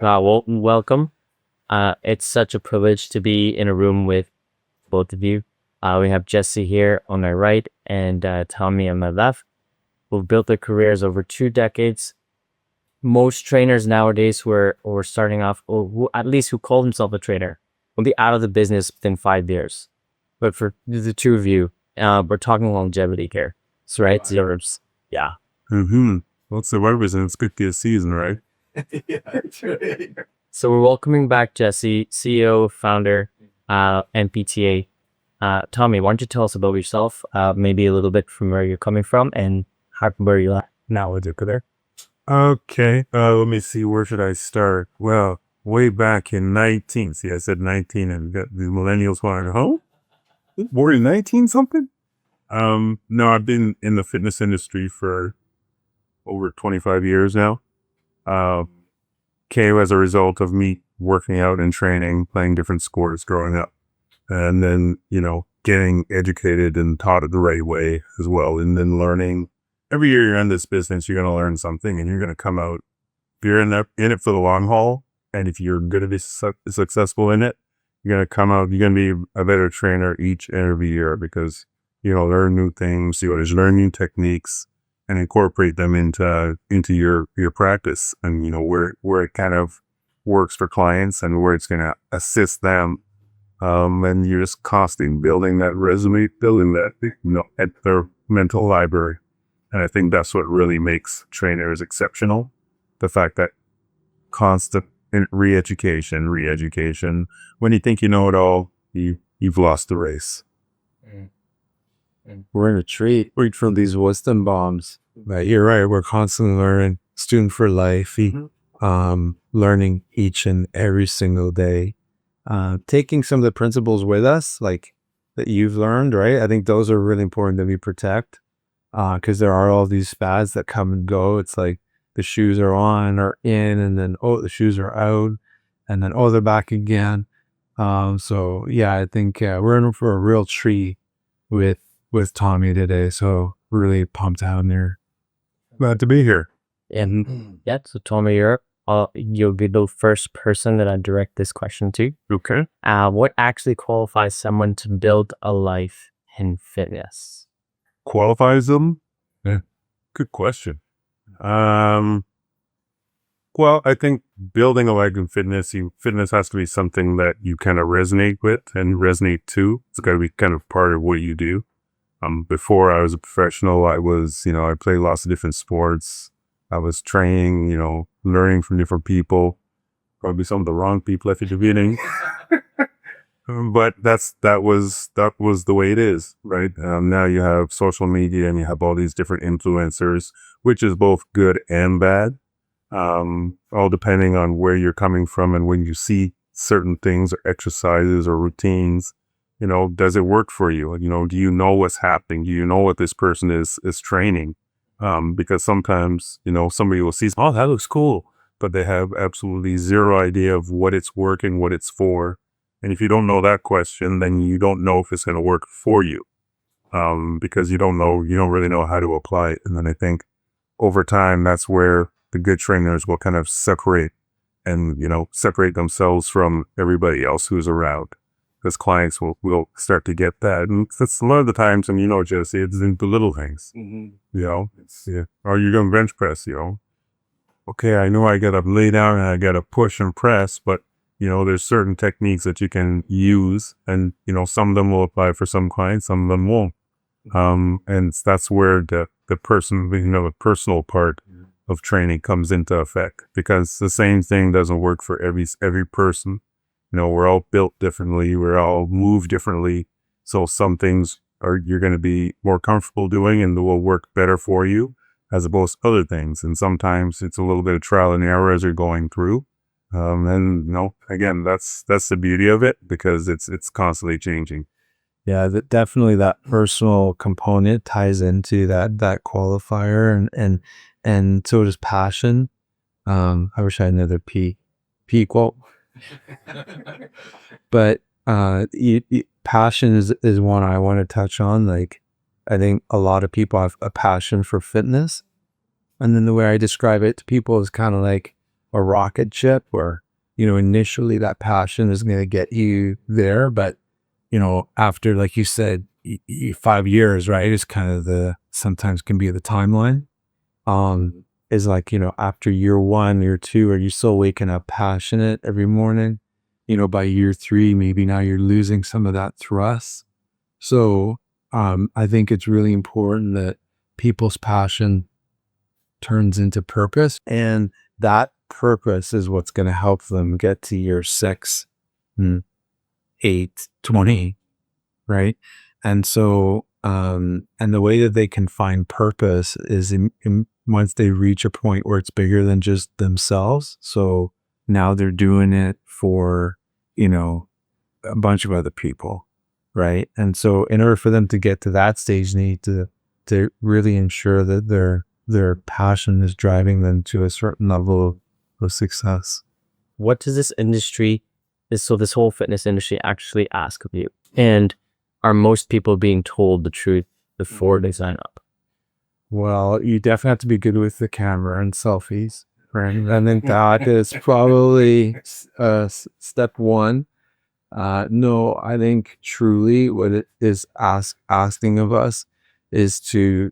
Welcome. It's such a privilege to be in a room with both of you. We have Jesse here on my right and Tommy on my left, who've built their careers over 2 decades. Most trainers nowadays who are starting off, or who at least who call themselves a trainer, will be out of the business within 5 years. But for the two of you, we're talking longevity here. So, right? Yeah. Mm-hmm. Well, it's Survivors and it's 50th season, right? So we're welcoming back Jesse, CEO, founder, NPTA. Tommy, why don't you tell us about yourself, maybe a little bit from where you're coming from and where you are now with your career? Okay. Let me see. Where should I start? Well, way back in 19. See, I said 19 and the millennials wanted, huh? Born in 19 something? No, I've been in the fitness industry for over 25 years now. Came as a result of me working out and training, playing different sports growing up. And then, getting educated and taught it the right way as well. And then learning. Every year you're in this business, you're going to learn something and you're going to come out. If you're in it for the long haul, and if you're going to be successful in it, you're going to come out, you're going to be a better trainer each and every year because you're going to learn new things, you're going to learn new techniques and incorporate them into your practice and, where it kind of works for clients and where it's going to assist them. And you're just constantly building that resume, building that, at their mental library. And I think that's what really makes trainers exceptional. The fact that constant re-education. When you think you know it all, you've lost the race. We're in a treat from these wisdom bombs. But you're right. We're constantly learning, student for life, learning each and every single day, taking some of the principles with us, like that you've learned, right? I think those are really important that we protect. Because there are all these fads that come and go. It's like the shoes are on or in, and then, the shoes are out, and then, they're back again. So yeah, I think we're in for a real treat with Tommy today. So really pumped out there. Glad to be here. And yeah, so Tommy, you'll be the first person that I direct this question to. Okay. What actually qualifies someone to build a life in fitness? Qualifies them? Yeah. Good question. Well, I think building a life in fitness has to be something that you kind of resonate with and resonate to. It's got to be kind of part of what you do. Before I was a professional, I played lots of different sports. I was training, learning from different people, probably some of the wrong people at the beginning. But that was the way it is, right? Now you have social media and you have all these different influencers, which is both good and bad, all depending on where you're coming from and when you see certain things or exercises or routines, does it work for you? Do you know what's happening? Do you know what this person is training? Because sometimes, somebody will see, oh, that looks cool, but they have absolutely zero idea of what it's working, what it's for. And if you don't know that question, then you don't know if it's going to work for you, because you don't really know how to apply it. And then I think over time, that's where the good trainers will kind of separate themselves from everybody else who's around, because clients will start to get that. And that's a lot of the times, and Jesse, it's in the little things, it's, oh, you're going to bench press, okay, I know I got to lay down and I got to push and press, but there's certain techniques that you can use and, some of them will apply for some clients, some of them won't. And that's where the the personal part of training comes into effect, because the same thing doesn't work for every person. We're all built differently. We're all moved differently. So some things you're going to be more comfortable doing and will work better for you as opposed to other things. And sometimes it's a little bit of trial and error as you're going through. And again, that's the beauty of it, because it's constantly changing. Yeah, definitely that personal component ties into that qualifier, and so does passion. I wish I had another P quote, but passion is one I want to touch on. Like, I think a lot of people have a passion for fitness, and then the way I describe it to people is kind of like, a rocket ship where, you know, initially that passion is going to get you there. But, you know, after, like you said, 5 years, right, is kind of sometimes can be the timeline. Is like, you know, after year 1, year 2, are you still waking up passionate every morning? You know, by year 3, maybe now you're losing some of that thrust. So I think it's really important that people's passion turns into purpose, and that purpose is what's going to help them get to year 6, 8, 20, right? And so, and the way that they can find purpose is once they reach a point where it's bigger than just themselves. So now they're doing it for, you know, a bunch of other people, right? And so in order for them to get to that stage, they need to really ensure that their passion is driving them to a certain level of success. What does this whole fitness industry actually ask of you? And are most people being told the truth before they sign up? Well, you definitely have to be good with the camera and selfies, right? I think that is probably step 1. No, I think truly what it is asking of us is to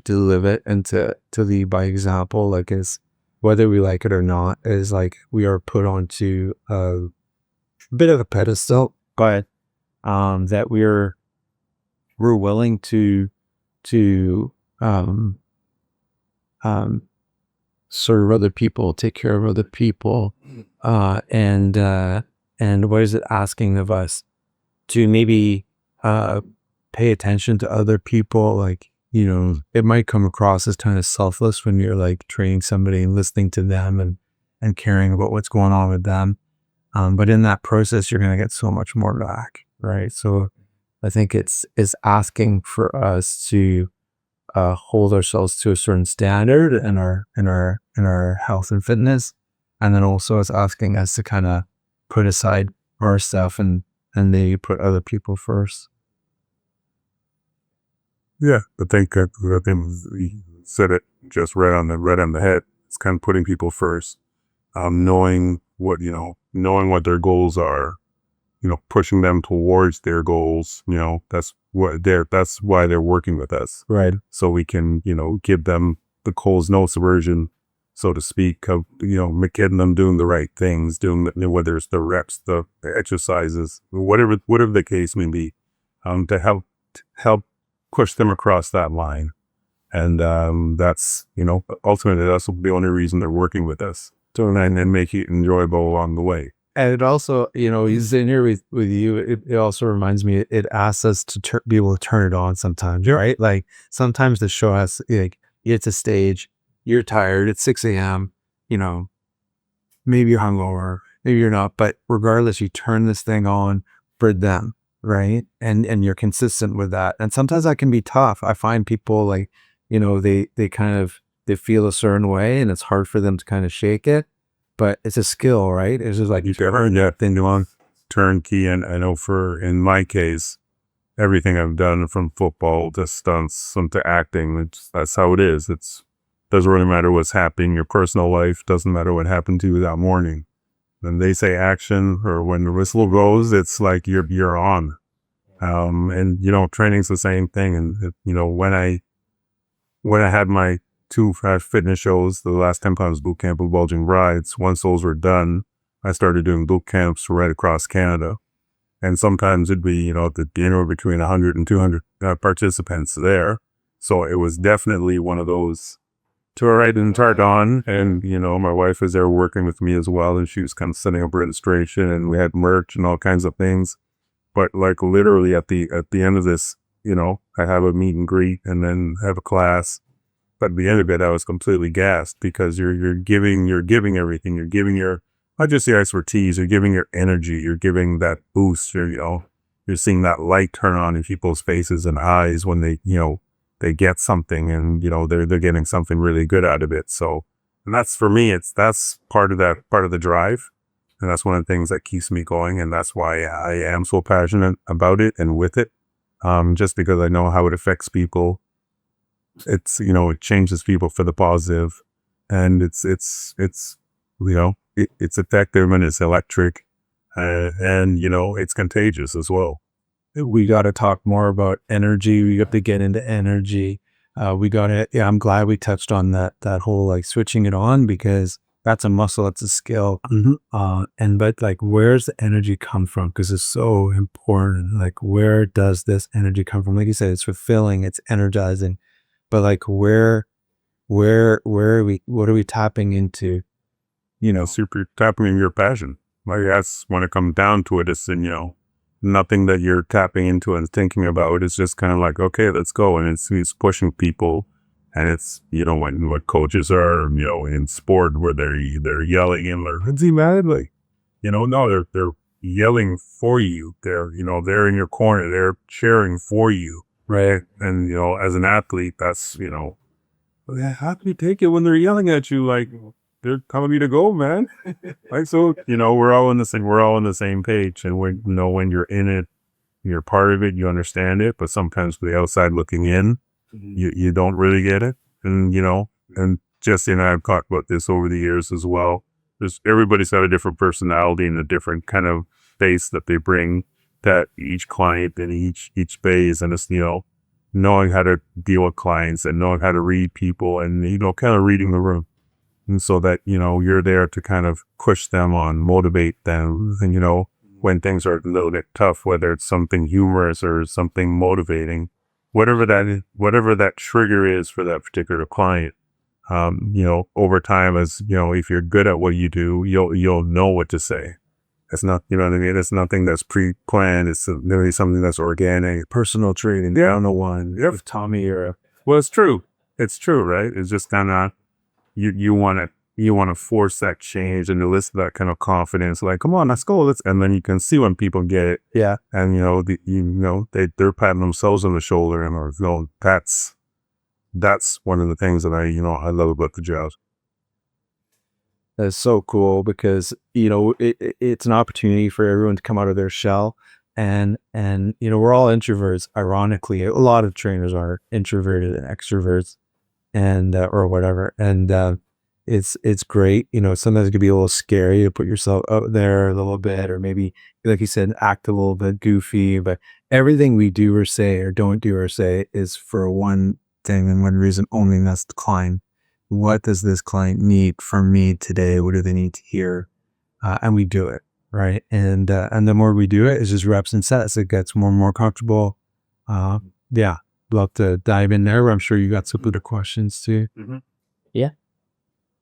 live it and to lead by example. Like, is whether we like it or not, is like we are put onto a bit of a pedestal, but that we're willing to serve other people, take care of other people, and what is it asking of us? To maybe pay attention to other people. Like, you know, it might come across as kind of selfless when you're like training somebody and listening to them and caring about what's going on with them. But in that process, you're going to get so much more back, right? So I think it's asking for us to hold ourselves to a certain standard in our health and fitness, and then also it's asking us to kind of put aside our stuff and they put other people first. Yeah, I think we said it just right on the head. It's kind of putting people first, knowing what their goals are, you know, pushing them towards their goals. You know, that's why they're working with us, right? So we can, you know, give them the Coles Notes version, so to speak, of, you know, getting them doing the right things, whether it's the reps, the exercises, whatever the case may be, to help push them across that line. And that's, you know, ultimately that's the only reason they're working with us, and make it enjoyable along the way. And it also, you know, he's in here with you. It also reminds me, it asks us to be able to turn it on sometimes, right? Like sometimes the show has, like, it's a stage, you're tired, it's 6 a.m., you know, maybe you're hungover, maybe you're not, but regardless, you turn this thing on for them, right? And you're consistent with that. And sometimes that can be tough. I find people, like, you know, they feel a certain way and it's hard for them to kind of shake it. But it's a skill, right? It's just like you turn that thing on turnkey. And I know in my case, everything I've done, from football to stunts to acting, that's how it is. It doesn't really matter what's happening. Your personal life doesn't matter what happened to you that morning. When they say action, or when the whistle goes, it's like you're on. And you know, training's the same thing. And you know, when I had my 2 fitness shows, the last 10 pounds boot camp with Bulging Brides, once those were done, I started doing boot camps right across Canada. And sometimes it'd be, you know, anywhere between 100 and 200 participants there. So it was definitely one of those to right and turned on. And, you know, my wife was there working with me as well, and she was kind of setting up registration, and we had merch and all kinds of things. But like literally at the end of this, you know, I have a meet and greet and then have a class. But at the end of it, I was completely gassed, because you're giving everything. You're giving not just your expertise, you're giving your energy, you're giving that boost. You're seeing that light turn on in people's faces and eyes when they, you know, they get something, and, you know, they're getting something really good out of it. So, and that's, for me, that's part of the drive. And that's one of the things that keeps me going. And that's why I am so passionate about it and with it. Just because I know how it affects people. It's, you know, it changes people for the positive, and it's it's effective and it's electric, and it's contagious as well. We got to talk more about energy. We have to get into energy. I'm glad we touched on that whole like switching it on, because that's a muscle, that's a skill. But like, where's the energy come from? Because it's so important. Like, where does this energy come from? Like you said, it's fulfilling, it's energizing, but like, where are we, what are we tapping into? Super tapping in your passion. Like, that's when it comes down to it. It's nothing that you're tapping into and thinking about. It's just kind of like, okay, let's go. And it's pushing people. And it's, when what coaches are, in sport where they're yelling and like, is he mad? Like, no, they're yelling for you. They're, they're in your corner. They're cheering for you. Right. And, as an athlete, that's, how do you take it when they're yelling at you? Like, they're telling you to go, man. Like, so, we're all in the same page. And when you're in it, you're part of it, you understand it. But sometimes for the outside looking in, you don't really get it. And, and Jesse and I have talked about this over the years as well. Everybody's got a different personality and a different kind of face that they bring that each client and each phase. And it's, knowing how to deal with clients and knowing how to read people and, kind of reading the room. And so that, you're there to kind of push them on, motivate them. And, when things are a little bit tough, whether it's something humorous or something motivating, whatever that trigger is for that particular client, over time, as if you're good at what you do, you'll know what to say. It's not, you know what I mean? It's nothing that's pre-planned. It's literally something that's organic. Personal training, 101. Yep. With Tommy or well, it's true. It's true, right? It's just kind of you want to force that change and elicit that kind of confidence. Like, come on, let's go. And then you can see when people get it. Yeah. And they're patting themselves on the shoulder and are going, that's one of the things that I love about the job. That's so cool, because it's an opportunity for everyone to come out of their shell, and we're all introverts. Ironically, a lot of trainers are introverted and extroverts, and or whatever, and it's great. Sometimes it can be a little scary to put yourself out there a little bit, or maybe, like you said, act a little bit goofy. But everything we do or say or don't do or say is for one thing and one reason only, and that's the client. What does this client need from me today? What do they need to hear? And we do it, right? And the more we do it, it's just reps and sets. It gets more and more comfortable. Yeah, love to dive in there. I'm sure you got some other questions too. Mm-hmm. Yeah.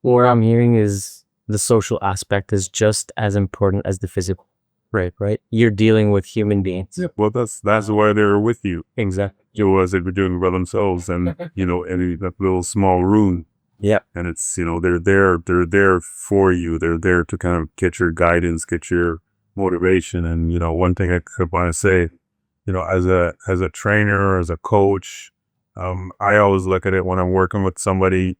What I'm hearing is the social aspect is just as important as the physical. Right. You're dealing with human beings. Yeah. Well, that's why they're with you. Exactly. As they were doing by themselves, and in that little small room. Yeah. And it's, they're there for you. They're there to kind of get your guidance, get your motivation. And, one thing I could want to say, as a trainer or as a coach, I always look at it when I'm working with somebody,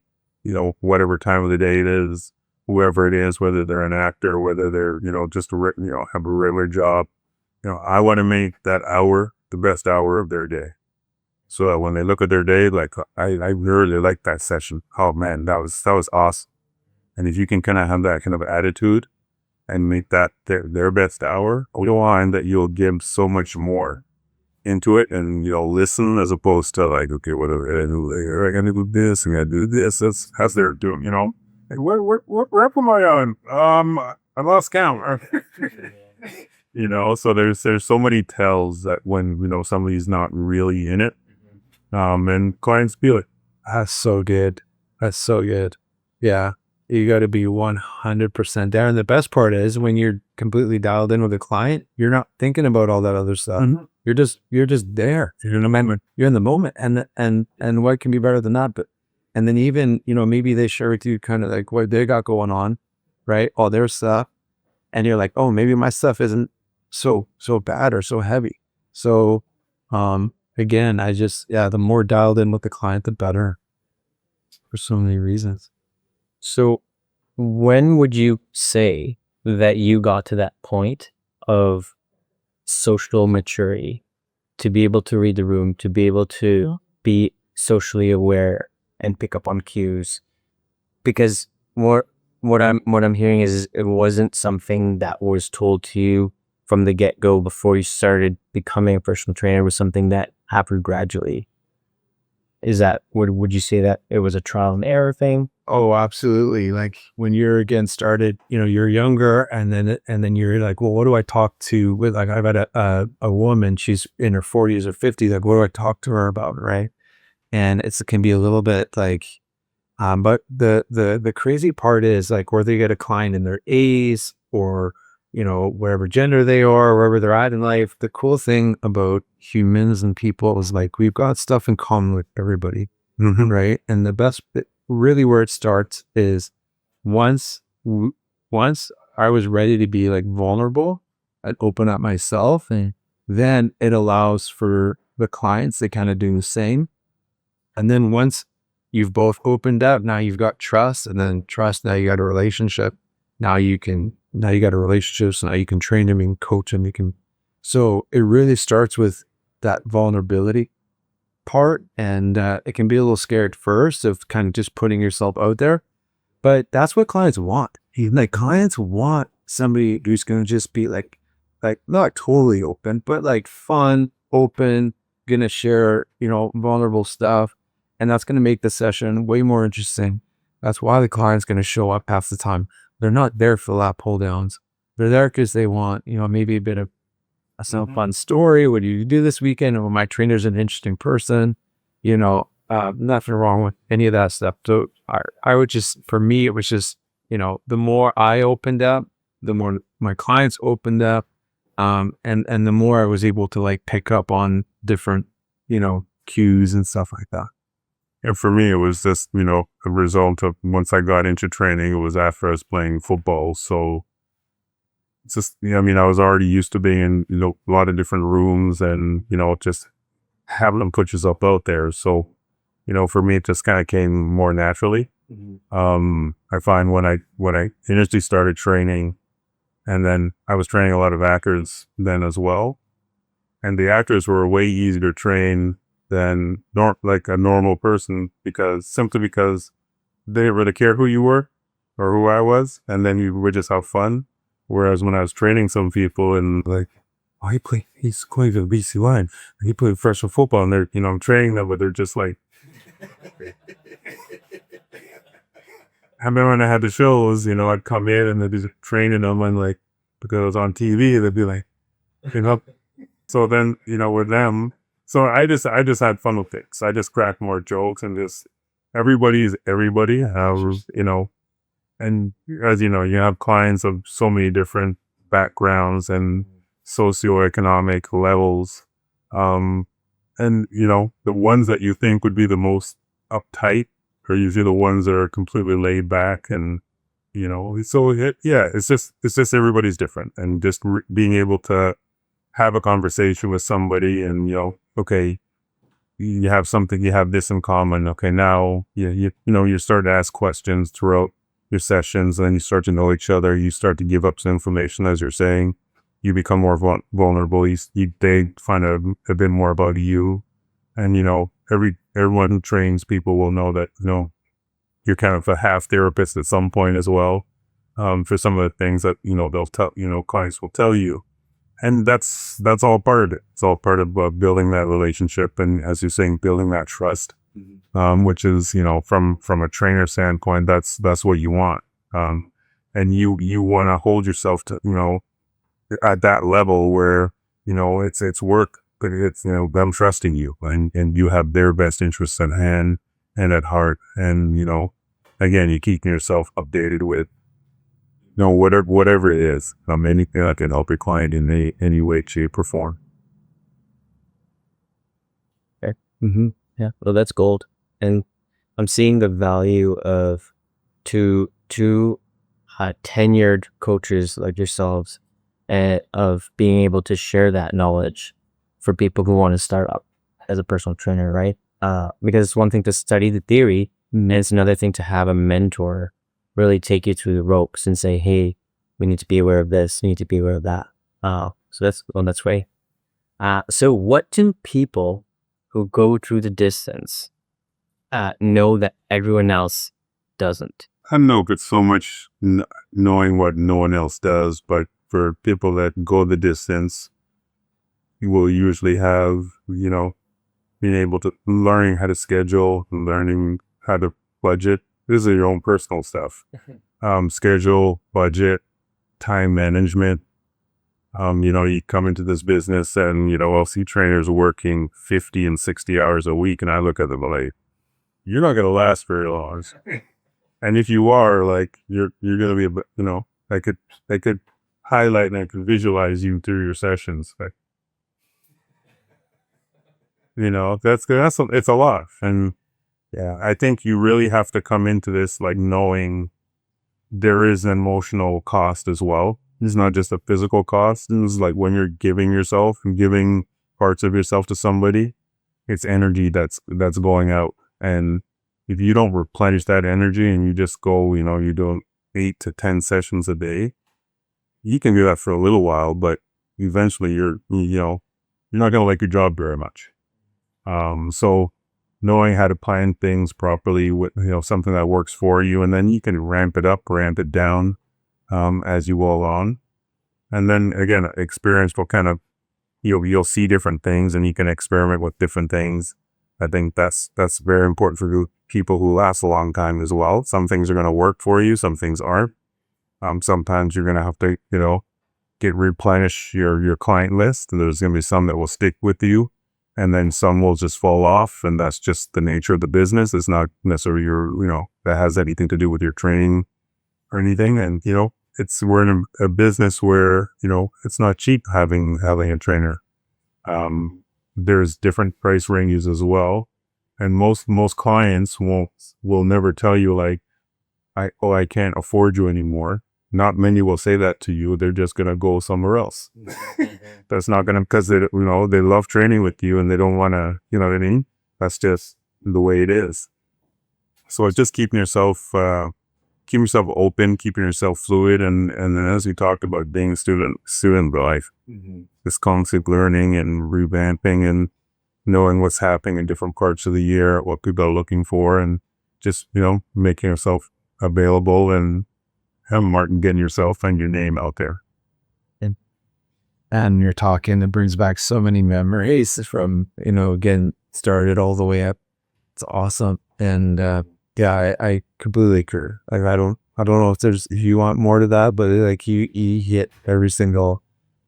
whatever time of the day it is, whoever it is, whether they're an actor, whether they're, just have a regular job, I want to make that hour the best hour of their day. So that when they look at their day, like, I really like that session. Oh man, that was awesome. And if you can kind of have that kind of attitude and make that their best hour, you'll find that you'll give so much more into it, and listen, as opposed to like, okay, what am I gonna do? I gotta do this, I gotta do this. That's how they're doing, Hey, what rep am I on? I lost count. So there's so many tells that when somebody's not really in it. And clients feel it. That's so good. Yeah. You got to be 100% there. And the best part is when you're completely dialed in with a client, you're not thinking about all that other stuff. Mm-hmm. You're just there. You're in the moment. You're in the moment. And what can be better than that? And then even, maybe they share with you kind of like what they got going on, right? All their stuff. And you're like, oh, maybe my stuff isn't so bad or so heavy. So, again, the more dialed in with the client, the better, for so many reasons. So when would you say that you got to that point of social maturity to be able to read the room, to be able to be socially aware and pick up on cues? Because what I'm hearing is it wasn't something that was told to you from the get-go before you started becoming a personal trainer. It was something that happened gradually. Is that, would you say that it was a trial and error thing? Oh, absolutely. Like when you're again started, you're younger, and then you're like, well, what do I talk to with, like, I've had a woman, she's in her 40s or 50s, like, what do I talk to her about, right? And it can be a little bit like, but the crazy part is, like, whether you get a client in their 80s or, wherever gender they are, wherever they're at in life, the cool thing about humans and people is, like, we've got stuff in common with everybody, right? And the best bit, really where it starts is once I was ready to be, like, vulnerable, I'd open up myself, and then it allows for the clients to kind of do the same. And then once you've both opened up, now you've got trust, and then trust, now you got a relationship. Now you got a relationship, so now you can train them and coach them. So it really starts with that vulnerability part, and it can be a little scary at first of kind of just putting yourself out there, but that's what clients want. Like, clients want somebody who's going to just be like not totally open, but like fun, open, going to share, vulnerable stuff. And that's going to make the session way more interesting. That's why the client's going to show up half the time. They're not there for lap pull downs. They're there because they want, maybe a bit of some fun story. What do you do this weekend? Or my trainer's an interesting person. Nothing wrong with any of that stuff. So I would just, for me, it was just, the more I opened up, the more my clients opened up, and the more I was able to, like, pick up on different, cues and stuff like that. And for me, it was just, a result of once I got into training, it was after I was playing football. So it's just, I was already used to being in, a lot of different rooms and, just having them put yourself out there. So, for me, it just kind of came more naturally. I find when I initially started training, and then I was training a lot of actors then as well. And the actors were way easier to train than like a normal person, simply because they didn't really care who you were or who I was, and then you would just have fun. Whereas when I was training some people and like, oh, he's going to the BC line, he played professional football, and they're, I'm training them, but they're just like, I remember when I had the shows, I'd come in and they'd be training them, and like, because I was on TV, they'd be like, so then, with them, so I just had fun with things. I just cracked more jokes, and just, everybody is everybody, and as you know, you have clients of so many different backgrounds and socioeconomic levels. And, the ones that you think would be the most uptight are usually the ones that are completely laid back. And, so it's just everybody's different. And just being able to have a conversation with somebody and, okay, you have something, you have this in common. Okay, now, you start to ask questions throughout your sessions, and then you start to know each other. You start to give up some information, as you're saying. You become more vulnerable. They find out a bit more about you. And, everyone who trains people will know that, you're kind of a half therapist at some point as well, for some of the things that, they'll tell, clients will tell you. And that's all part of it. It's all part of building that relationship. And as you're saying, building that trust, which is, from a trainer standpoint, that's what you want. And you want to hold yourself to, at that level where, it's work, but it's, them trusting you, and you have their best interests at hand and at heart. And, again, you keeping yourself updated with, whatever it is, anything that can help your client in any way, shape, or form. Okay. Yeah. Well, that's gold. And I'm seeing the value of two tenured coaches like yourselves, and of being able to share that knowledge for people who want to start up as a personal trainer, right? Because it's one thing to study the theory, and it's another thing to have a mentor really take you through the ropes and say, hey, we need to be aware of this, we need to be aware of that. So that's great. So what do people who go through the distance know that everyone else doesn't? I don't know if it's so much knowing what no one else does, but for people that go the distance, you will usually have, being able to learning how to schedule, learning how to budget. This is your own personal stuff. Schedule, budget, time management. You come into this business and, I'll see trainers working 50 and 60 hours a week. And I look at them like, you're not going to last very long. And if you are, like, you're going to be, I could highlight and I could visualize you through your sessions. Like, it's a lot. And yeah, I think you really have to come into this, like, knowing there is an emotional cost as well. It's not just a physical cost. It's like when you're giving yourself and giving parts of yourself to somebody, it's energy that's going out. And if you don't replenish that energy and you just go, you're doing 8 to 10 sessions a day, you can do that for a little while, but eventually you're not going to like your job very much. So knowing how to plan things properly with, something that works for you, and then you can ramp it up, ramp it down, as you go along. And then again, experience will kind of, you'll see different things and you can experiment with different things. I think that's very important for people who last a long time as well. Some things are going to work for you. Some things aren't. Sometimes you're going to have to, replenish your client list, and there's going to be some that will stick with you, and then some will just fall off. And that's just the nature of the business. It's not necessarily that has anything to do with your training or anything. And, we're in a business where, it's not cheap having a trainer. There's different price ranges as well. And most clients will never tell you like, I can't afford you anymore. Not many will say that to you. They're just going to go somewhere else. That's not going to, because they love training with you and they don't want to, you know what I mean? That's just the way it is. So it's just keeping yourself open, keeping yourself fluid. And then as we talked about being a student life, this constant learning and revamping and knowing what's happening in different parts of the year, what people are looking for, and just, making yourself available and getting yourself and your name out there. And you're talking, it brings back so many memories from, getting started all the way up. It's awesome. And, I completely agree. Like, I don't know if you want more to that, but like you hit every single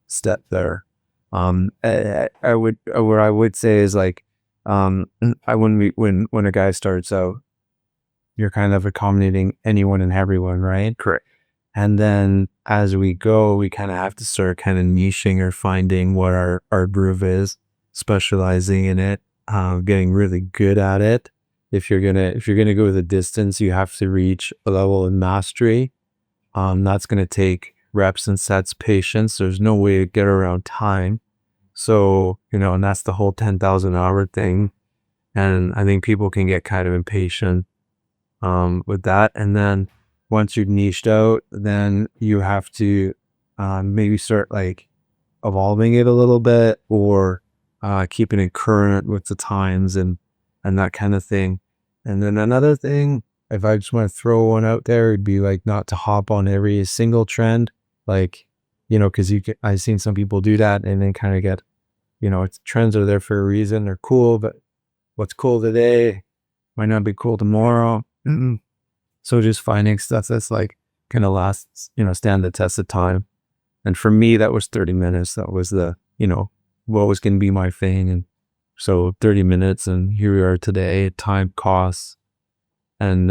step there. What I would say is like, when a guy starts out, you're kind of accommodating anyone and everyone, right? Correct. And then as we go, we kind of have to start kind of niching or finding what our groove is, specializing in it, getting really good at it. If you're gonna go the distance, you have to reach a level of mastery. That's gonna take reps and sets, patience. There's no way to get around time. So, and that's the whole 10,000 hour thing. And I think people can get kind of impatient with that. And then once you've niched out, then you have to maybe start like evolving it a little bit, or keeping it current with the times and that kind of thing. And then another thing, if I just want to throw one out there, it'd be like not to hop on every single trend, like, because I've seen some people do that and then kind of get, trends are there for a reason. They're cool, but what's cool today might not be cool tomorrow. So just finding stuff that's like kind of lasts, stand the test of time. And for me, that was 30 minutes. That was the, what was going to be my thing. And so 30 minutes, and here we are today. Time costs, and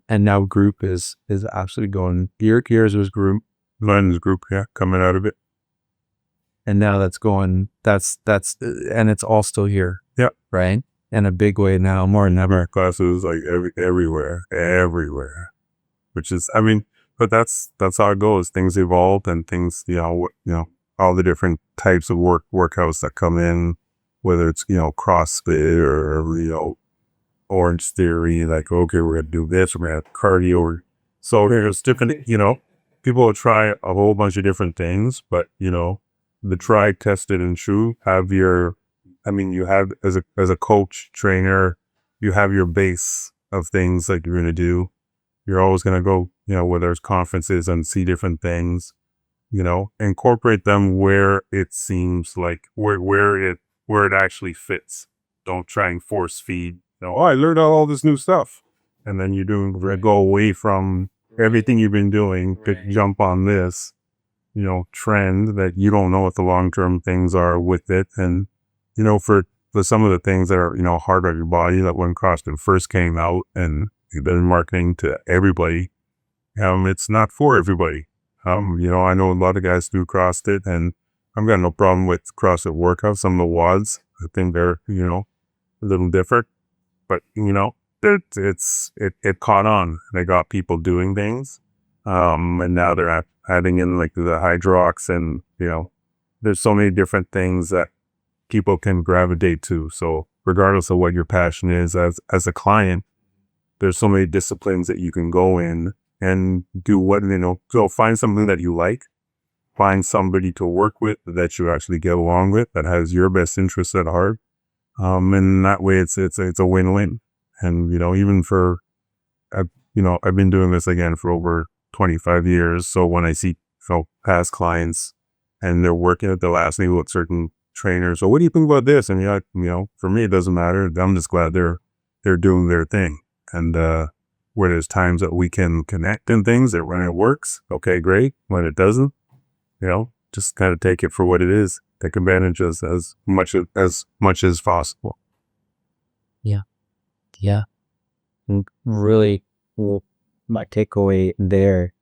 now group is absolutely going. Yours was group. Mine's group, yeah, coming out of it. And now that's going. That's and it's all still here. Yeah, right. In a big way now, more than ever. Classes like everywhere, which is, but that's how it goes. Things evolve, and things, all the different types of workouts that come in, whether it's, CrossFit or, Orange Theory, like, okay, we're going to do this, we're going to have cardio. So there's different, people will try a whole bunch of different things, but, the tried, tested, and true you have as a coach, trainer, you have your base of things that you're going to do. You're always going to go, where there's conferences and see different things, incorporate them where it seems like where it actually fits. Don't try and force feed, I learned all this new stuff. And then go away from everything you've been doing to jump on this, trend that you don't know what the long-term things are with it. And, for some of the things that are, hard on your body, that when CrossFit first came out and you've been marketing to everybody, it's not for everybody. I know a lot of guys do CrossFit, and I've got no problem with CrossFit workouts. Some of the WODs, I think they're, a little different, but, it caught on. They got people doing things. And now they're adding in like the Hydrox, and, there's so many different things that people can gravitate to. So regardless of what your passion is as a client, there's so many disciplines that you can go in and do so find something that you like, find somebody to work with that you actually get along with, that has your best interests at heart. And that way it's a win-win. And, even for, I've been doing this again for over 25 years. So when I see past clients and they're working, they'll ask me what certain trainers, so what do you think about this? And for me, it doesn't matter. I'm just glad they're doing their thing. And, where there's times that we can connect and things, that when it works, okay, great. When it doesn't, just kind of take it for what it is. Take advantage as much as possible. Yeah. And really, my takeaway there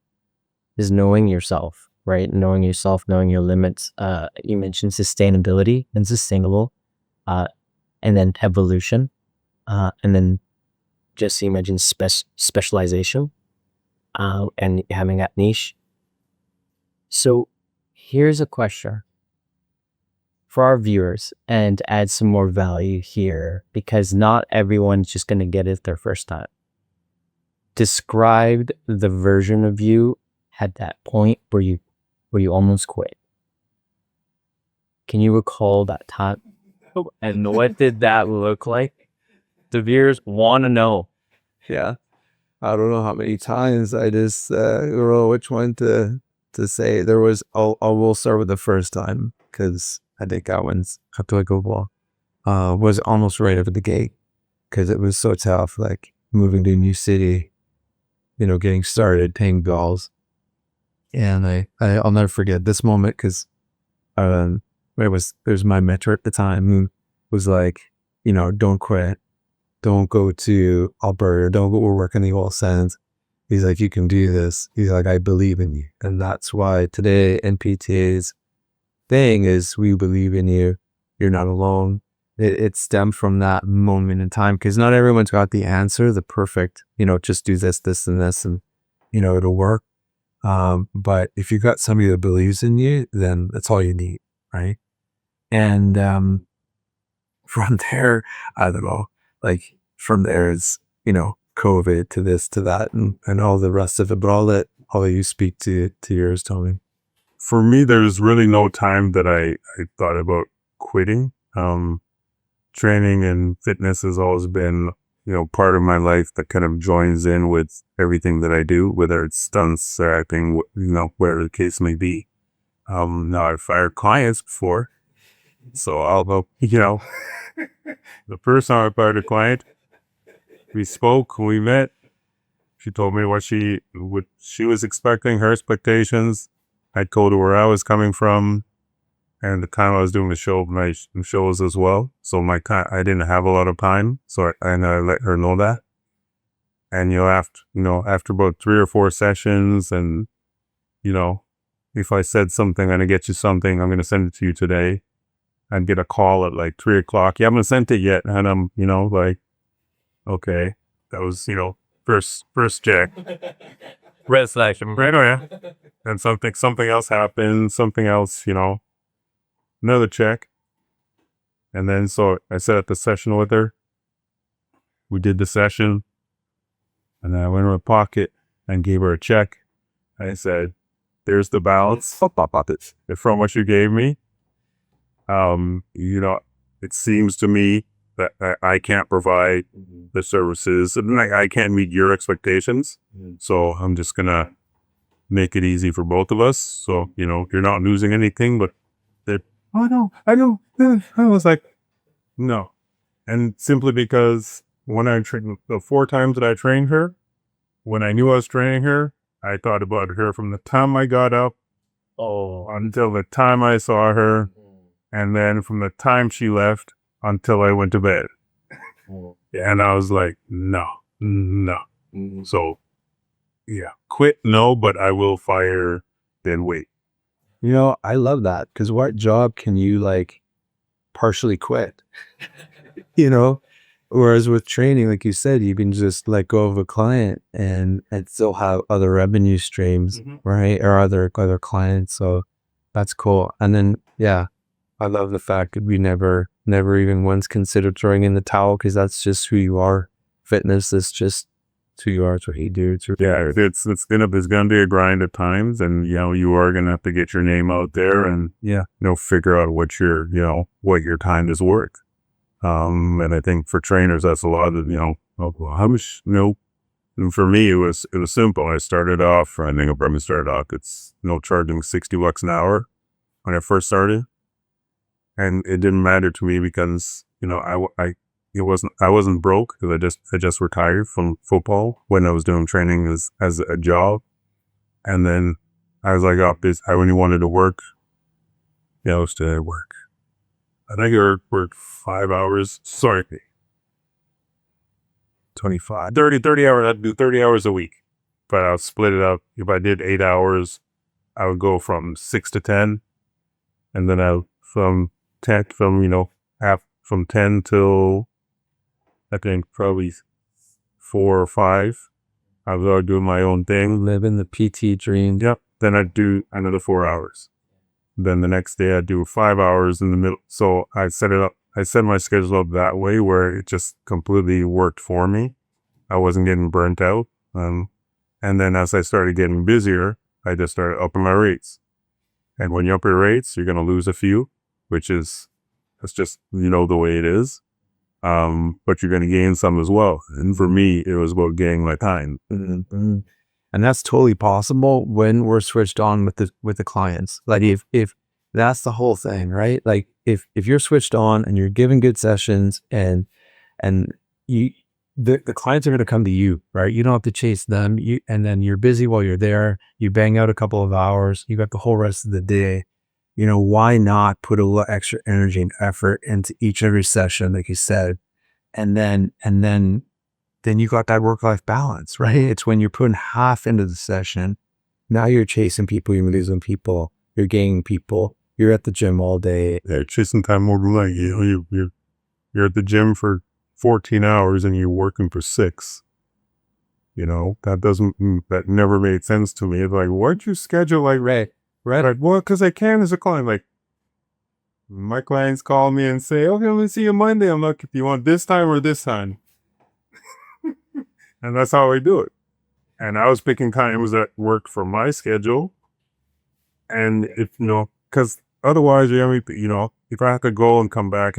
is knowing yourself, right? Knowing yourself, knowing your limits. You mentioned sustainability and sustainable, and then evolution, and then Jesse mentioned specialization, and having that niche. So here's a question for our viewers, and to add some more value here, because not everyone's just going to get it their first time. Describe the version of you at that point where you almost quit. Can you recall that time? And what did that look like? The viewers want to know. Yeah. I don't know how many times I just don't know which one to say. There was, we'll start with the first time, because I think that one's applicable. Was almost right over the gate, because it was so tough, like moving to a new city, getting started, paying bills. And I'll never forget this moment, because it was my mentor at the time, who was like, don't quit. Don't go to Alberta. Don't go work in the oil sands. He's like, you can do this. He's like, I believe in you. And that's why today NPTA's thing is, we believe in you. You're not alone. It stemmed from that moment in time, because not everyone's got the answer, the perfect, just do this, this, and this, and, it'll work. But if you got somebody that believes in you, then that's all you need, right? And from there, I don't know, like from there is, COVID to this, to that, and all the rest of it. But I'll let you speak to yours, Tony. For me, there's really no time that I thought about quitting. Training and fitness has always been, part of my life that kind of joins in with everything that I do, whether it's stunts or acting, whatever the case may be. Now I've fired clients before, so I'll go, the first time I fired a client, we spoke, we met, she told me what she was expecting, her expectations. I told her where I was coming from, and the time I was doing my shows as well. So I didn't have a lot of time, so I let her know that. And after about 3 or 4 sessions, and if I said something, I'm gonna get you something, I'm gonna send it to you today, I'd get a call at like 3 o'clock. You haven't sent it yet, and I'm like, okay, that was first check. Red flag, right? Oh yeah. And something else happened, something else, another check. And then, so I set up the session with her. We did the session. And then I went in my pocket and gave her a check. I said, there's the balance from what you gave me. It seems to me that I can't provide the services and I can't meet your expectations. So I'm just gonna make it easy for both of us. So, you're not losing anything, but oh no, I don't. I was like, no. And simply because when I trained, the 4 times that I trained her, when I knew I was training her, I thought about her from the time I got up until the time I saw her, and then from the time she left until I went to bed. And I was like, no. So, yeah, quit, no, but I will fire, then wait. I love that, because what job can you like partially quit? Whereas with training, like you said, you can just let go of a client and still have other revenue streams, right? Or other clients. So that's cool. And then, yeah, I love the fact that we never even once considered throwing in the towel, because that's just who you are. Fitness is just who you are. It's what you do. Yeah, it's gonna be a grind at times, and you are gonna have to get your name out there and figure out what your time is worth. And I think for trainers, that's a lot of how much And for me, it was simple. I started off. I think I started off. It's charging $60 an hour when I first started, and it didn't matter to me because I wasn't broke, because I just retired from football when I was doing training as a job. And then I was like, I only wanted to work, stay at work. I think I worked 5 hours, 25, 30 hours. I'd do 30 hours a week, but I'll split it up. If I did 8 hours, I would go from 6 to 10. And then from 10 till I think probably 4 or 5. I was out doing my own thing. Living the PT dream. Yep. Then I'd do another 4 hours. Then the next day I'd do 5 hours in the middle. So I set my schedule up that way where it just completely worked for me. I wasn't getting burnt out. And then as I started getting busier, I just started upping my rates. And when you up your rates, you're going to lose a few, that's just, the way it is. But you're going to gain some as well. And for me, it was about gaining my time. Mm-hmm. And that's totally possible when we're switched on with the clients. Like if that's the whole thing, right? Like if you're switched on and you're giving good sessions and the clients are going to come to you, right? You don't have to chase them. And then you're busy while you're there. You bang out a couple of hours. You got the whole rest of the day. Why not put a little extra energy and effort into each and every session, like you said, and then you got that work-life balance, right? It's when you're putting half into the session. Now you're chasing people, you're losing people, you're gaining people. You're at the gym all day. Yeah, chasing time over like you're at the gym for 14 hours and you're working for 6. That never made sense to me. It's like, why'd you schedule like right? Like, well, because I can as a client. Like, my clients call me and say, okay, let's see you Monday. I'm like, if you want this time or this time. And that's how I do it. And I was picking times that worked for my schedule. And because otherwise, if I have to go and come back,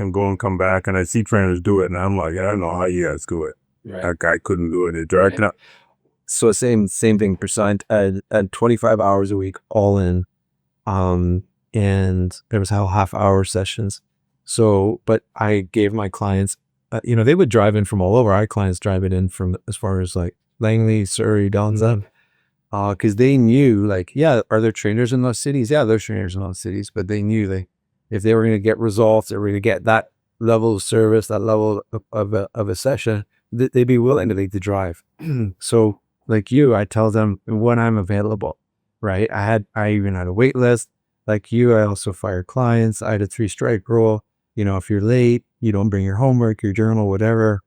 and I see trainers do it, and I'm like, I don't know how you guys do it. Right. That guy couldn't do it. It dragged out. So same thing, percent at 25 hours a week, all in. And there was half-hour sessions. So, but I gave my clients, they would drive in from all over. Our clients drive it in from as far as like Langley, Surrey, Donza, because they knew, like, are there trainers in those cities? Yeah, there's trainers in those cities, but they knew if they were going to get results, they were going to get that level of service, that level of a session, they'd be willing to make the drive. So, like you, I tell them when I'm available, right? I even had a wait list. Like you, I also fired clients. I had a 3-strike rule. If you're late, you don't bring your homework, your journal, whatever.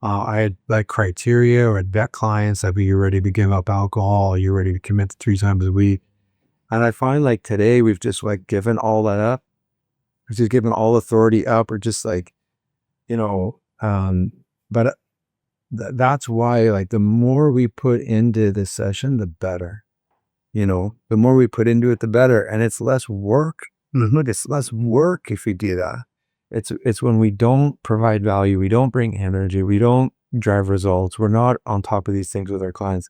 I had like criteria, or I'd vet clients that you're ready to give up alcohol, you're ready to commit to 3 times a week. And I find like today we've just like given all that up. We've just given all authority up, or just like, but that's why, like, the more we put into this session, the better. The more we put into it, the better. And it's less work. It's less work if we do that. It's when we don't provide value, we don't bring energy, we don't drive results, we're not on top of these things with our clients.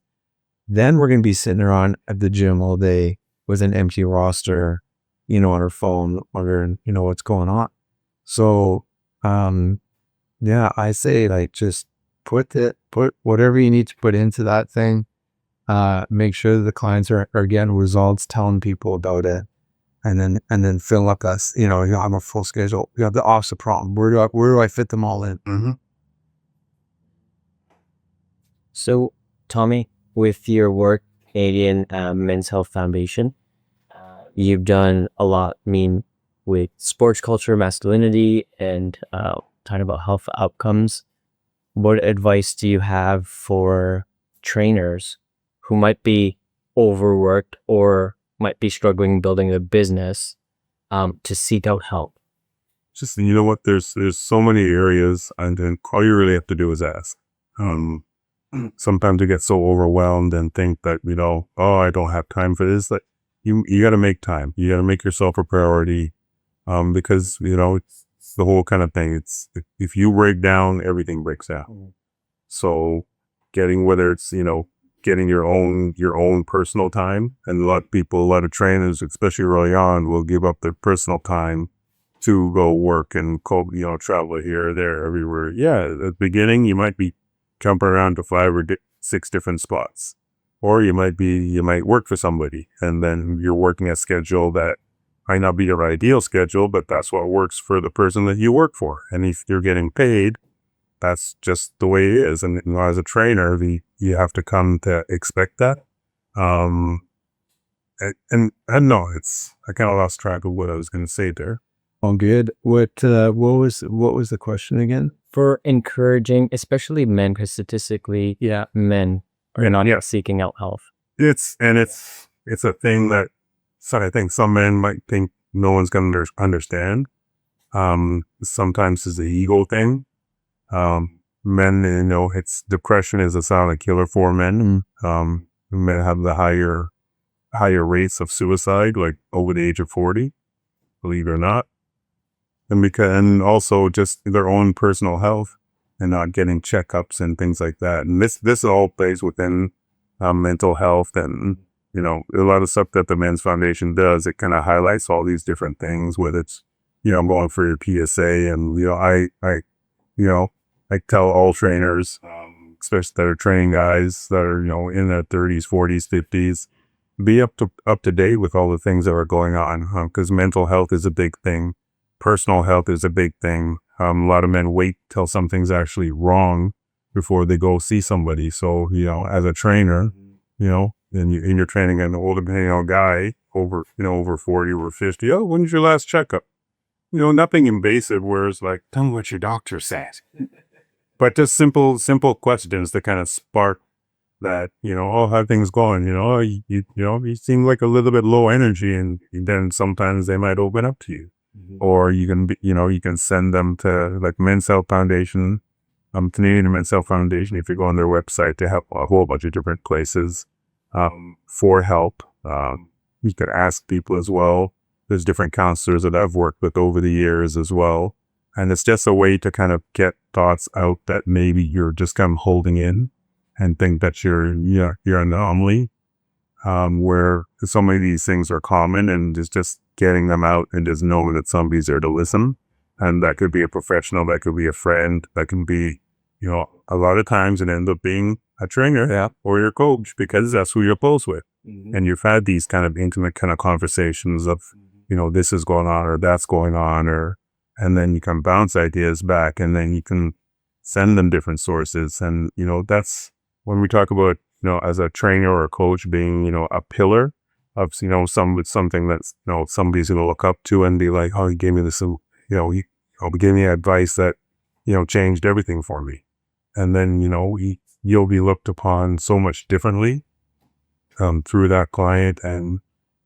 Then we're going to be sitting around at the gym all day with an empty roster, on our phone, wondering, what's going on. So, I say like just put whatever you need to put into that thing. Make sure that the clients are getting results, telling people about it, and then fill up that. You have a full schedule. You have the offset problem. Where do I fit them all in? Mm-hmm. So, Tommy, with your work, Canadian Men's Health Foundation, you've done a lot, with sports culture, masculinity, and talking about health outcomes. What advice do you have for trainers who might be overworked or might be struggling building a business to seek out help? Just, what, there's so many areas, and then all you really have to do is ask. Sometimes you get so overwhelmed and think that, I don't have time for this. Like, you got to make time. You got to make yourself a priority, because, it's the whole kind of thing. It's, if you break down, everything breaks down. So whether it's, getting your own personal time, and a lot of trainers, especially early on, will give up their personal time to go work and travel here, there, everywhere. Yeah, at the beginning, you might be jumping around to 5 or 6 different spots, or you might work for somebody, and then you're working a schedule that might not be your ideal schedule, but that's what works for the person that you work for. And if you're getting paid, that's just the way it is. And as a trainer, you have to come to expect that. And no, I kind of lost track of what I was going to say there. All good. What was the question again? For encouraging, especially men, because statistically, men are not seeking out health. It's a thing that I think some men might think no one's going to understand. Sometimes it's an ego thing. Men, depression is a silent killer for men. Men have the higher rates of suicide, like over the age of 40, believe it or not. And also just their own personal health and not getting checkups and things like that. And this all plays within mental health, and a lot of stuff that the Men's Foundation does. It kind of highlights all these different things. Whether it's going for your PSA, and I tell all trainers, especially that are training guys that are in their 30s, 40s, 50s, be up to date with all the things that are going on, because mental health is a big thing. Personal health is a big thing. A lot of men wait till something's actually wrong before they go see somebody. So, as a trainer, and you're training an older guy over 40 or 50. Oh, when's your last checkup? Nothing invasive, where it's like, tell me what your doctor said. But just simple questions that kind of spark that, how things going? You seem like a little bit low energy, and then sometimes they might open up to you. Or you can you can send them to like Men's Health Foundation, Canadian Men's Health Foundation. If you go on their website, they have a whole bunch of different places for help. You could ask people as well. There's different counselors that I've worked with over the years as well. And it's just a way to kind of get thoughts out that maybe you're just kind of holding in, and think that you're an anomaly, where so many of these things are common, and it's just getting them out and just knowing that somebody's there to listen. And that could be a professional, that could be a friend, that can be, a lot of times it ends up being a trainer or your coach, because that's who you're close with. And you've had these kind of intimate kind of conversations of, this is going on or that's going on, and then you can bounce ideas back, and then you can send them different sources. And, that's when we talk about, as a trainer or a coach being, a pillar of, something that's, somebody's going to look up to and be like, oh, he gave me this, he gave me advice that, changed everything for me. And then, you'll be looked upon so much differently through that client and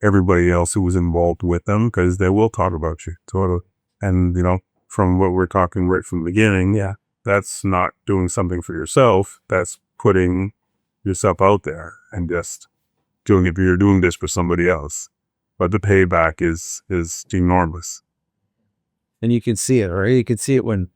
everybody else who was involved with them, because they will talk about you. Totally. And, from what we're talking right from the beginning, that's not doing something for yourself. That's putting yourself out there and just doing it. You're doing this for somebody else, but the payback is enormous. And you can see it, right? You can see it when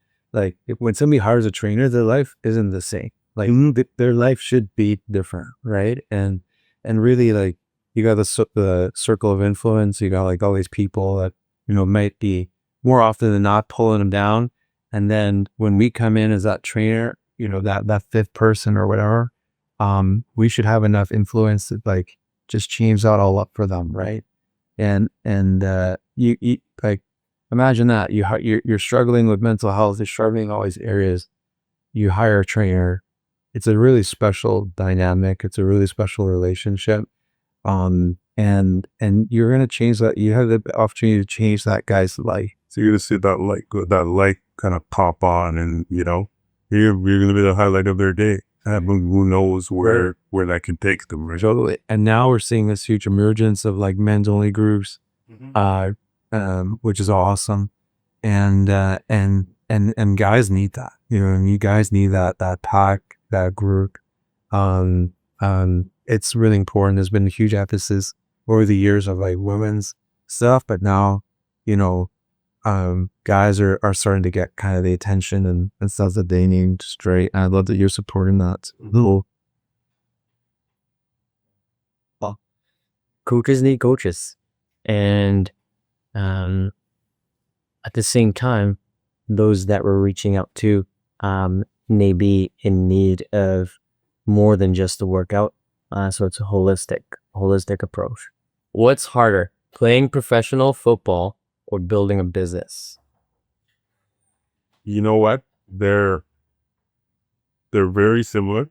somebody hires a trainer, their life isn't the same. Like their life should be different, right? And really, like, you got the circle of influence. You got like all these people that, might be more often than not pulling them down. And then when we come in as that trainer, that fifth person or whatever, we should have enough influence that like just change that all up for them, right? And you like, imagine that you're struggling with mental health, you're struggling in all these areas. You hire a trainer. It's a really special dynamic. It's a really special relationship. And you're gonna change that. You have the opportunity to change that guy's life. So you're gonna see that light kind of pop on, and you're gonna be the highlight of their day. Who knows where that can take them, right? Totally. And now we're seeing this huge emergence of like men's only groups, which is awesome. And guys need that. You guys need that pack, that group. It's really important. There's been a huge emphasis over the years of like women's stuff, but now, guys are starting to get kind of the attention and stuff that they need straight. And I love that you're supporting that. Cool. Well, coaches need coaches. And at the same time, those that we're reaching out to may be in need of more than just a workout. So it's a holistic approach. What's harder, playing professional football or building a business? You know what? They're very similar,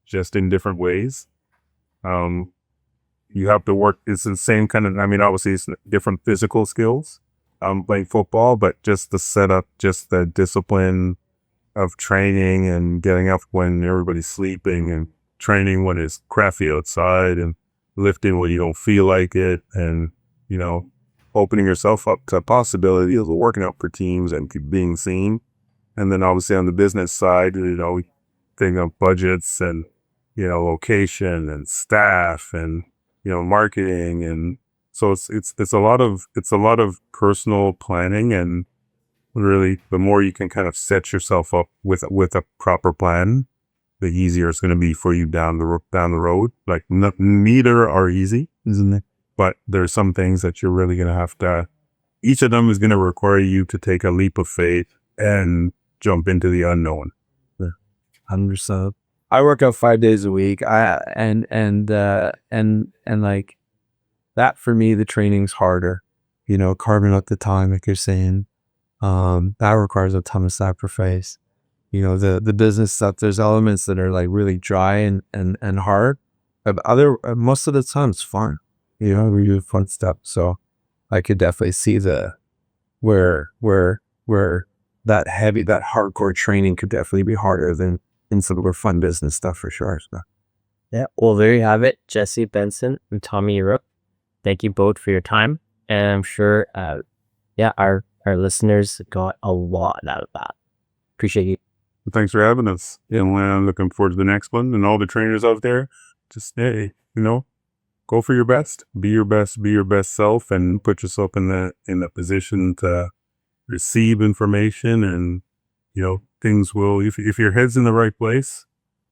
just in different ways. You have to work. It's the same kind of. I mean, obviously, it's different physical skills. Playing football, but just the setup, just the discipline of training and getting up when everybody's sleeping, and training when it's crappy outside, and lifting when you don't feel like it, and opening yourself up to possibilities of working out for teams and being seen. And then obviously on the business side, thinking of budgets and, location and staff and, marketing. And so it's a lot of personal planning, and really the more you can kind of set yourself up with a proper plan, the easier it's going to be for you down the road. Like neither are easy, isn't it? But there's some things that you're really going to have to, each of them is going to require you to take a leap of faith and jump into the unknown. 100%. I work out 5 days a week. And like that for me, the training's harder, carving out the time, like you're saying, that requires a ton of sacrifice. The business stuff, there's elements that are like really dry and hard, but most of the time it's fun. We do fun stuff. So I could definitely see where that hardcore training could definitely be harder than in some of our fun business stuff for sure. So. Yeah. Well, there you have it. Jesse Benson and Tommy Rook. Thank you both for your time. And I'm sure, our listeners got a lot out of that. Appreciate you. Thanks for having us. Yeah. And I'm looking forward to the next one. And all the trainers out there, just go for your best, be your best self, and put yourself in the position to receive information, and things will, if your head's in the right place,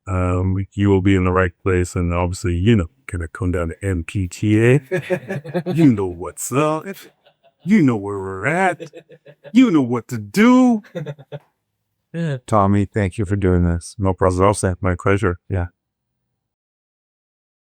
you will be in the right place. And obviously, gonna come down to NPTA. You know what's up. You know where we're at. You know what to do. Tommy, thank you for doing this. No problem. My pleasure. Yeah.